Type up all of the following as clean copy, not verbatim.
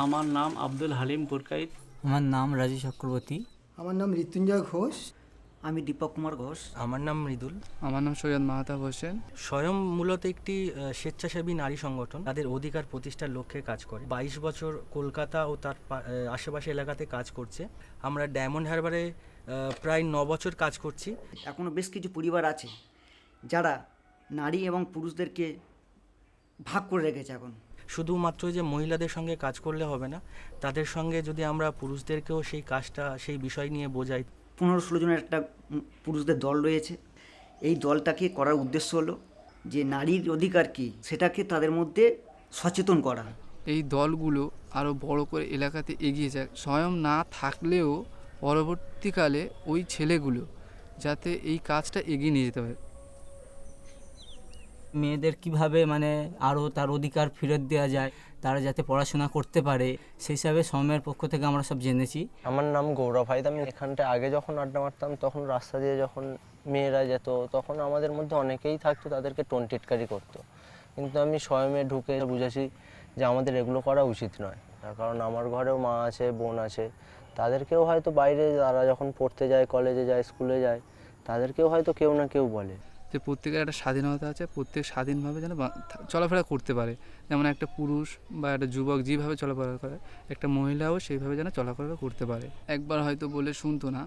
আমার নাম আব্দুল হালিম পুরকাইত। আমার নাম রাজু চক্রবর্তী। আমার নাম ঋত্যুঞ্জয় ঘোষ। আমি দীপক কুমার ঘোষ। আমার নাম মৃদুল। আমার নাম সৈয়দ মাহতাব হোসেন। স্বয়ং মূলত একটি স্বেচ্ছাসেবী নারী সংগঠন, তাদের অধিকার প্রতিষ্ঠার লক্ষ্যে কাজ করে। 22 বছর কলকাতা ও তার আশেপাশে এলাকাতে কাজ করছে। আমরা ডায়মন্ড হারবারে প্রায় 9 বছর কাজ করছি। এখনও বেশ কিছু পরিবার আছে যারা নারী এবং পুরুষদেরকে ভাগ করে রেখেছে। এখন শুধুমাত্র যে মহিলাদের সঙ্গে কাজ করলে হবে না, তাদের সঙ্গে যদি আমরা পুরুষদেরকেও সেই কাজটা, সেই বিষয় নিয়ে বোঝাই। 15-16 জনের একটা পুরুষদের দল রয়েছে। এই দলটাকে করার উদ্দেশ্য হলো যে নারীর অধিকার কী সেটাকে তাদের মধ্যে সচেতন করা। এই দলগুলো আরও বড় করে এলাকাতে এগিয়ে যায়, স্বয়ং না থাকলেও পরবর্তীকালে ওই ছেলেগুলো যাতে এই কাজটা এগিয়ে নিয়ে যেতে পারে। মেয়েদের কিভাবে আরও তার অধিকার ফেরত দেওয়া যায়, তারা যাতে পড়াশোনা করতে পারে, সেই হিসাবে সময়ের পক্ষ থেকে আমরা সব জেনেছি। আমার নাম গৌরব হাইদ। আমি এখানটায় আগে যখন আড্ডা মারতাম তখন রাস্তা দিয়ে যখন মেয়েরা যেত তখন আমাদের মধ্যে অনেকেই থাকতো তাদেরকে টোনটিটকারি করতো, কিন্তু আমি স্বয়মে ঢুকে বুঝেছি যে আমাদের এগুলো করা উচিত নয়। তার কারণ আমার ঘরেও মা আছে, বোন আছে, তাদেরকেও হয়তো বাইরে যারা যখন পড়তে যায়, কলেজে যায়, স্কুলে যায়, তাদেরকেও হয়তো কেউ না কেউ বলে যে প্রত্যেকের একটা স্বাধীনতা আছে, প্রত্যেক স্বাধীনভাবে যেন চলাফেরা করতে পারে। যেমন একটা পুরুষ বা একটা যুবক যেভাবে চলাফেরা করে, একটা মহিলাও সেইভাবে যেন চলাফেরা করতে পারে। একবার হয়তো বলে শুনতো না,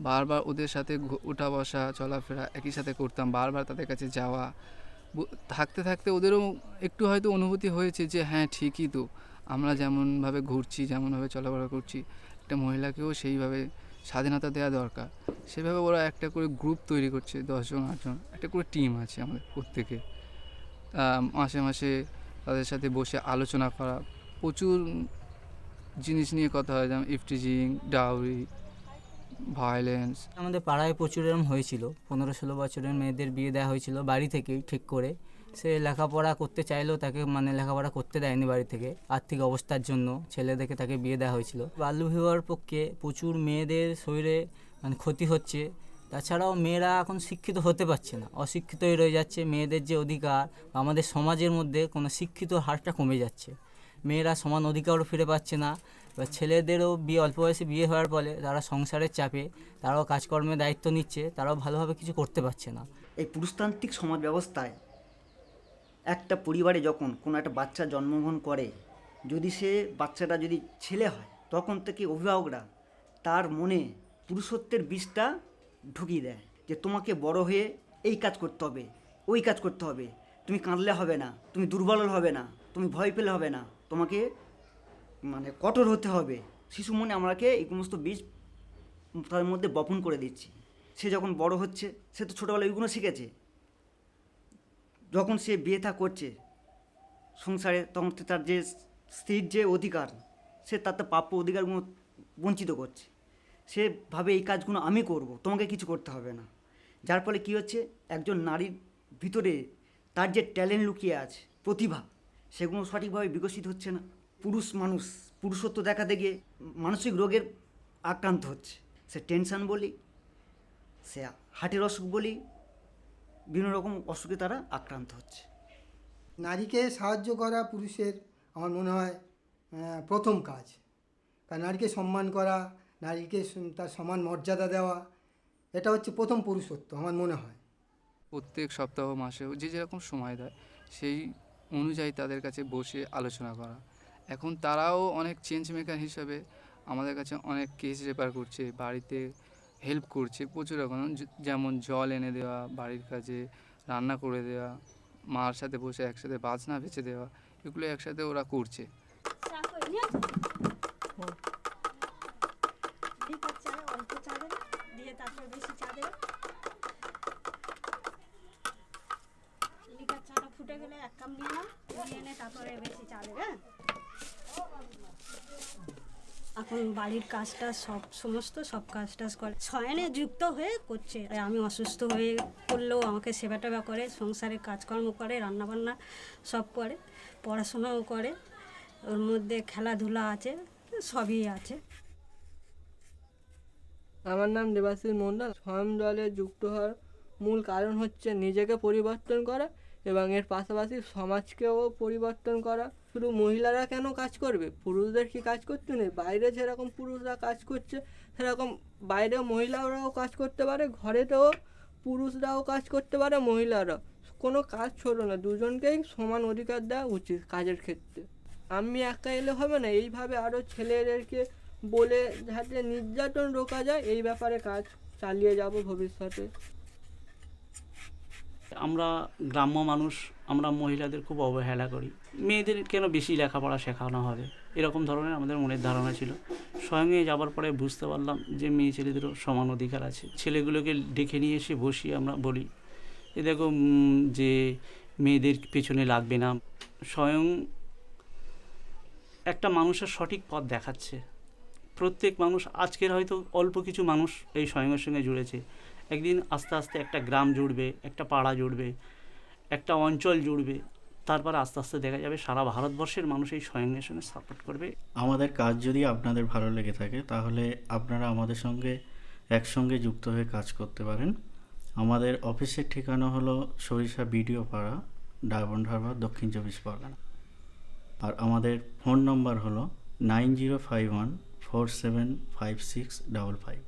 বারবার ওদের সাথে ওঠা বসা চলাফেরা একই সাথে করতাম, বারবার তাদের কাছে যাওয়া। থাকতে থাকতে ওদেরও একটু হয়তো অনুভূতি হয়েছে যে হ্যাঁ ঠিকই তো, আমরা যেমনভাবে ঘুরছি, যেমনভাবে চলাফেরা করছি, একটা মহিলাকেও সেইভাবে স্বাধীনতা দেওয়া দরকার। সেভাবে ওরা একটা করে গ্রুপ তৈরি করছে, 10 জন 8 জন একটা করে টিম আছে আমাদের প্রত্যেকে। মাসে মাসে তাদের সাথে বসে আলোচনা করা, প্রচুর জিনিস নিয়ে কথা হয়, যেমন ইফটিজিং, ডাউরি, ভায়োলেন্স। আমাদের পাড়ায় প্রচুর এরকম হয়েছিল। 15-16 বছরের মেয়েদের বিয়ে দেওয়া হয়েছিল বাড়ি থেকেই ঠিক করে। সে লেখাপড়া করতে চাইলেও তাকে লেখাপড়া করতে দেয়নি বাড়ি থেকে, আর্থিক অবস্থার জন্য ছেলেদেরকে তাকে বিয়ে দেওয়া হয়েছিল। বাল্যবিবাহের পক্ষে প্রচুর মেয়েদের শরীরে ক্ষতি হচ্ছে। তাছাড়াও মেয়েরা এখন শিক্ষিত হতে পারছে না, অশিক্ষিতই রয়ে যাচ্ছে। মেয়েদের যে অধিকার, আমাদের সমাজের মধ্যে কোনো শিক্ষিত হারটা কমে যাচ্ছে। মেয়েরা সমান অধিকারও ফিরে পাচ্ছে না। এবার ছেলেদেরও অল্প বয়সে বিয়ে হওয়ার ফলে তারা সংসারের চাপে তারাও কাজকর্মের দায়িত্ব নিচ্ছে, তারাও ভালোভাবে কিছু করতে পারছে না। এই পুরুষতান্ত্রিক সমাজ ব্যবস্থায় একটা পরিবারে যখন কোনো একটা বাচ্চা জন্মগ্রহণ করে, যদি সে বাচ্চাটা যদি ছেলে হয়, তখন থেকে অভিভাবকরা তার মনে পুরুষত্বের বীজটা ঢুকিয়ে দেয় যে তোমাকে বড় হয়ে এই কাজ করতে হবে, ওই কাজ করতে হবে, তুমি কাঁদলে হবে না, তুমি দুর্বল হবে না, তুমি ভয় পেলে হবে না, তোমাকে কঠোর হতে হবে। শিশু মনে আমরাকে এই সমস্ত বীজ তার মধ্যে বপন করে দিচ্ছি। সে যখন বড় হচ্ছে, সে তো ছোটোবেলায় ওইগুলো শিখেছে। যখন সে বিয়ে থা করছে সংসারে, তখন তার যে স্ত্রীর যে অধিকার, সে তার প্রাপ্য অধিকারগুলো বঞ্চিত করছে। সে ভাবে এই কাজগুলো আমি করব, তোমাকে কিছু করতে হবে না। যার ফলে কী হচ্ছে, একজন নারীর ভিতরে তার যে ট্যালেন্ট লুকিয়ে আছে, প্রতিভা, সেগুলো সঠিকভাবে বিকশিত হচ্ছে না। মানুষ পুরুষত্ব দেখাতে গিয়ে মানসিক রোগের আক্রান্ত হচ্ছে। সে টেনশন বলি, সে হার্টের অসুখ বলি, বিভিন্ন রকম অসুখে তারা আক্রান্ত হচ্ছে। নারীকে সাহায্য করা পুরুষের আমার মনে হয় প্রথম কাজ। কারণ নারীকে সম্মান করা, নারীকে তার সমান মর্যাদা দেওয়া, এটা হচ্ছে প্রথম পুরুষত্ব আমার মনে হয়। প্রত্যেক সপ্তাহ মাসেও যে যেরকম সময় দেয় সেই অনুযায়ী তাদের কাছে বসে আলোচনা করা। এখন তারাও অনেক চেঞ্জ মেকার হিসাবে আমাদের কাছে অনেক কেস রেফার করছে, বাড়িতে হেল্প করছে প্রচুর রকম, যেমন জল এনে দেওয়া, বাড়ির কাজে রান্না করে দেওয়া, মার সাথে বসে একসাথে বাজনা বেঁচে দেওয়া, এগুলো একসাথে ওরা করছে। ফুটে গেলে এক কাপ নিয়ে নাও, নিয়ে এনে তারপরে বেশি চা দেবে। এখন বাড়ির কাজটা সব কাজ টাজ করে, শয়নে যুক্ত হয়ে করছে। আমি অসুস্থ হয়ে পড়লেও আমাকে সেবা টেবা করে, সংসারের কাজকর্ম করে, রান্নাবান্না সব করে, পড়াশোনাও করে, ওর মধ্যে খেলাধুলা আছে, সবই আছে। আমার নাম দেবাশিস মণ্ডল। স্বয়ং দলে যুক্ত হওয়ার মূল কারণ হচ্ছে নিজেকে পরিবর্তন করা এবং এর পাশাপাশি সমাজকেও পরিবর্তন করা। শুধু মহিলারা কেন কাজ করবে, পুরুষদের কি কাজ করতে নেই? বাইরে যেরকম পুরুষরা কাজ করছে সেরকম বাইরে মহিলারাও কাজ করতে পারে, ঘরেতেও পুরুষরাও কাজ করতে পারে, মহিলারাও। কোনো কাজ ছোট না, দুজনকেই সমান অধিকার দেওয়া উচিত কাজের ক্ষেত্রে। আমি একা এলে হবে না, এইভাবে আরও ছেলেদেরকে বলে যাতে নির্যাতন রোকা যায়, এই ব্যাপারে কাজ চালিয়ে যাব ভবিষ্যতে। আমরা গ্রাম্য মানুষ, আমরা মহিলাদের খুব অবহেলা করি। মেয়েদের কেন বেশি লেখাপড়া শেখানো হবে, এরকম ধরনের আমাদের মনের ধারণা ছিল। স্বয়ংয়ে যাবার পরে বুঝতে পারলাম যে মেয়ে ছেলেদেরও সমান অধিকার আছে। ছেলেগুলোকে ডেকে নিয়ে এসে বসিয়ে আমরা বলি, এ দেখো যে মেয়েদের পেছনে লাগবে না। স্বয়ং একটা মানুষের সঠিক পথ দেখাচ্ছে। প্রত্যেক মানুষ, আজকের হয়তো অল্প কিছু মানুষ এই স্বয়ংয়ের সঙ্গে জুড়েছে, একদিন আস্তে আস্তে একটা গ্রাম জুড়বে, একটা পাড়া জুড়বে, একটা অঞ্চল জুড়বে, তারপর আস্তে আস্তে দেখা যাবে সারা ভারতবর্ষের মানুষ এই স্বয়ংয়ের সঙ্গে সাপোর্ট করবে। আমাদের কাজ যদি আপনাদের ভালো লেগে থাকে তাহলে আপনারা আমাদের সঙ্গে একসঙ্গে যুক্ত হয়ে কাজ করতে পারেন। আমাদের অফিসের ঠিকানা হলো সরিষা বিডিও পাড়া, ডায়মন্ড হারবার, দক্ষিণ 24 পরগনা। আর আমাদের ফোন নম্বর হলো 9051475655।